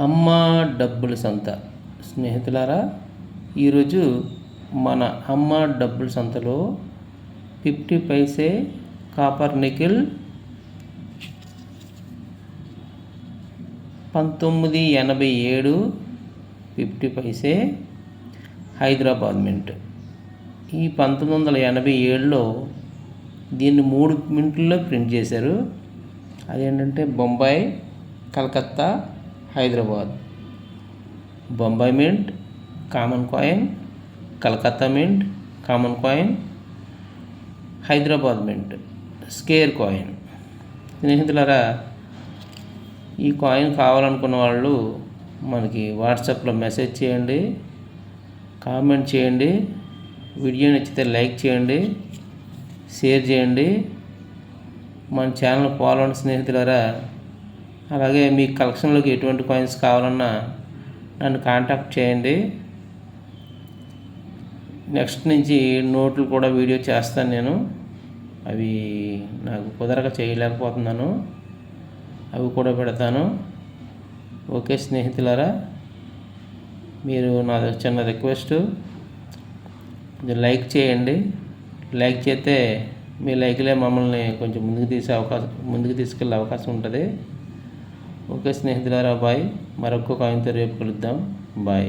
అమ్మ డబ్బుల సంత. స్నేహితులారా, ఈరోజు మన అమ్మ డబ్బుల సంతలో 50 paise copper nickel 1987 50 paise Hyderabad mint. ఈ 1987లో దీన్ని 3 మింట్లలో ప్రింట్ చేశారు. అదేంటంటే Bombay, Calcutta, Hyderabad. Bombay mint common coin, Calcutta mint common coin, Hyderabad mint square coin. స్నేహితులారా, ఈ కాయిన్ కావాలనుకున్న వాళ్ళు మనకి వాట్సాప్లో మెసేజ్ చేయండి, కామెంట్ చేయండి, వీడియో నచ్చితే లైక్ చేయండి, షేర్ చేయండి, మన ఛానల్ ఫాలో అవ్వండి స్నేహితులారా. అలాగే మీ కలెక్షన్లోకి ఎటువంటి కాయిన్స్ కావాలన్నా నన్ను కాంటాక్ట్ చేయండి. నెక్స్ట్ నుంచి నోట్లు కూడా వీడియో చేస్తాను నేను. అవి నాకు కుదరక చేయలేకపోతున్నాను, అవి కూడా పెడతాను. ఓకే స్నేహితులారా, మీరు నా చిన్న రిక్వెస్ట్, లైక్ చేయండి. లైక్ చేస్తే మీ లైక్లే మమ్మల్ని కొంచెం ముందుకు తీసుకెళ్ళే అవకాశం ఉంటుంది. ఓకే స్నేహితులారా, బాయ్. మరొక కాయిన్తో రేపు కలుద్దాం. బాయ్.